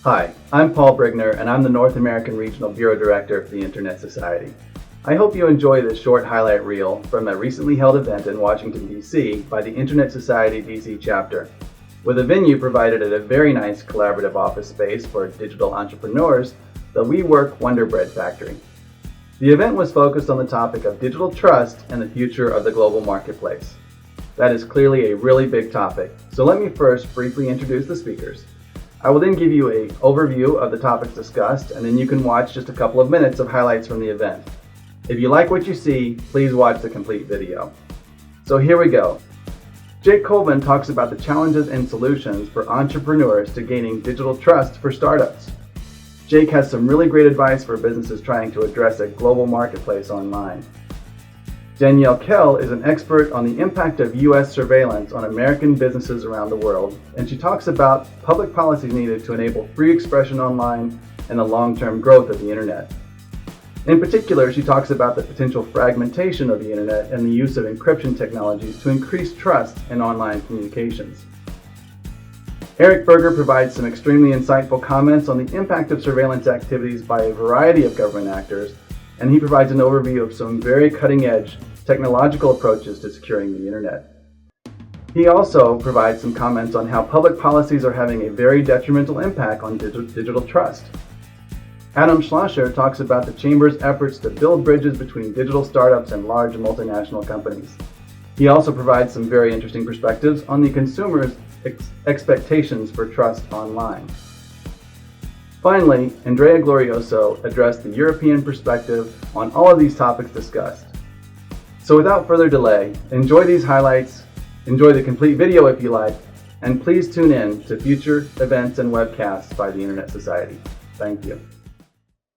Hi, I'm Paul Brigner, and I'm the North American Regional Bureau Director for the Internet Society. I hope you enjoy this short highlight reel from a recently held event in Washington, D.C. by the Internet Society D.C. chapter, with a venue provided at a very nice collaborative office space for digital entrepreneurs, the WeWork Wonder Bread Factory. The event was focused on the topic of digital trust and the future of the global marketplace. That is clearly a really big topic, so let me first briefly introduce the speakers. I will then give you an overview of the topics discussed, and then you can watch just a couple of minutes of highlights from the event. If you like what you see, please watch the complete video. So here we go. Jake Colvin talks about the challenges and solutions for entrepreneurs to gaining digital trust for startups. Jake has some really great advice for businesses trying to address a global marketplace online. Danielle Kell is an expert on the impact of U.S. surveillance on American businesses around the world, and she talks about public policy needed to enable free expression online and the long-term growth of the internet. In particular, she talks about the potential fragmentation of the internet and the use of encryption technologies to increase trust in online communications. Eric Berger provides some extremely insightful comments on the impact of surveillance activities by a variety of government actors, and he provides an overview of some very cutting-edge technological approaches to securing the internet. He also provides some comments on how public policies are having a very detrimental impact on digital trust. Adam Schlosser talks about the Chamber's efforts to build bridges between digital startups and large multinational companies. He also provides some very interesting perspectives on the consumer's expectations for trust online. Finally, Andrea Glorioso addressed the European perspective on all of these topics discussed. So without further delay, enjoy these highlights, enjoy the complete video if you like, and please tune in to future events and webcasts by the Internet Society. Thank you.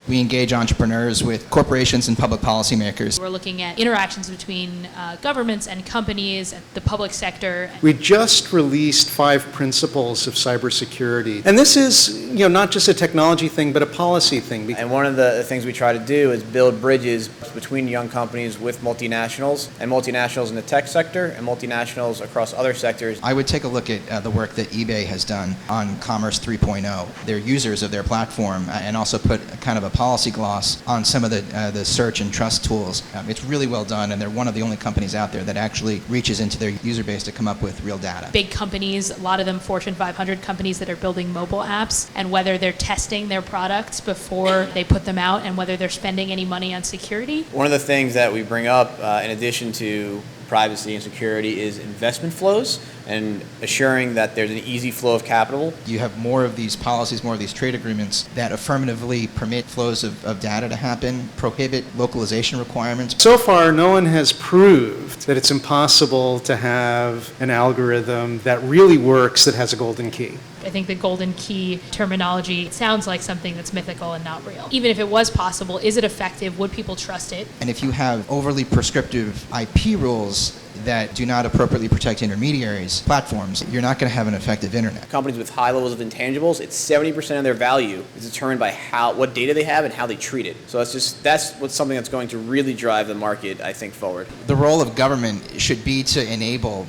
We engage entrepreneurs with corporations and public policymakers. We're looking at interactions between governments and companies and the public sector. We just released 5 principles of cybersecurity. And this is, not just a technology thing, but a policy thing. And one of the things we try to do is build bridges between young companies with multinationals, and multinationals in the tech sector, and multinationals across other sectors. I would take a look at the work that eBay has done on Commerce 3.0. They're users of their platform, and also put kind of a policy gloss on some of the search and trust tools. It's really well done, and they're one of the only companies out there that actually reaches into their user base to come up with real data. Big companies, a lot of them Fortune 500 companies that are building mobile apps, and whether they're testing their products before they put them out and whether they're spending any money on security. One of the things that we bring up in addition to privacy and security is investment flows and assuring that there's an easy flow of capital. You have more of these policies, more of these trade agreements that affirmatively permit flows of data to happen, prohibit localization requirements. So far, no one has proved that it's impossible to have an algorithm that really works that has a golden key. I think the golden key terminology sounds like something that's mythical and not real. Even if it was possible, is it effective? Would people trust it? And if you have overly prescriptive IP rules that do not appropriately protect intermediaries, platforms, you're not going to have an effective internet. Companies with high levels of intangibles, it's 70% of their value is determined by what data they have and how they treat it. So that's what's something that's going to really drive the market, I think, forward. The role of government should be to enable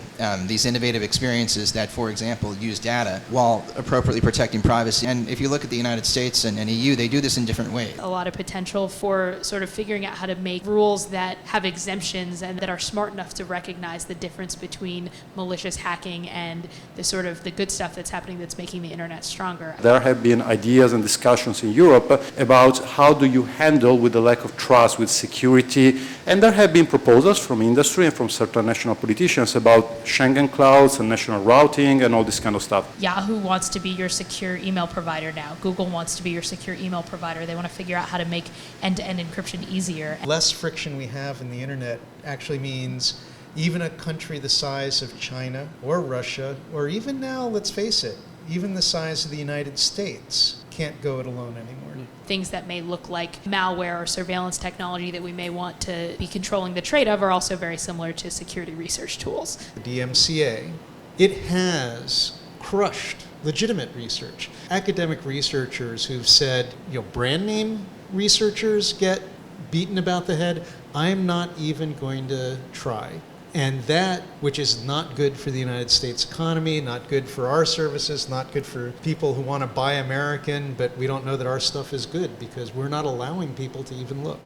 these innovative experiences that, for example, use data while appropriately protecting privacy. And if you look at the United States and EU, they do this in different ways. A lot of potential for sort of figuring out how to make rules that have exemptions and that are smart enough to recognize the difference between malicious hacking and the good stuff that's happening that's making the internet stronger. There have been ideas and discussions in Europe about how do you handle with the lack of trust with security, and there have been proposals from industry and from certain national politicians about Schengen clouds and national routing and all this kind of stuff. Yahoo wants to be your secure email provider now. Google wants to be your secure email provider. They want to figure out how to make end-to-end encryption easier. Less friction we have in the internet actually means even a country the size of China or Russia, or even now, let's face it, even the size of the United States can't go it alone anymore. Things that may look like malware or surveillance technology that we may want to be controlling the trade of are also very similar to security research tools. The DMCA, it has crushed legitimate research. Academic researchers who've said, brand name researchers get beaten about the head. I'm not even going to try. And that, which is not good for the United States economy, not good for our services, not good for people who want to buy American, but we don't know that our stuff is good because we're not allowing people to even look.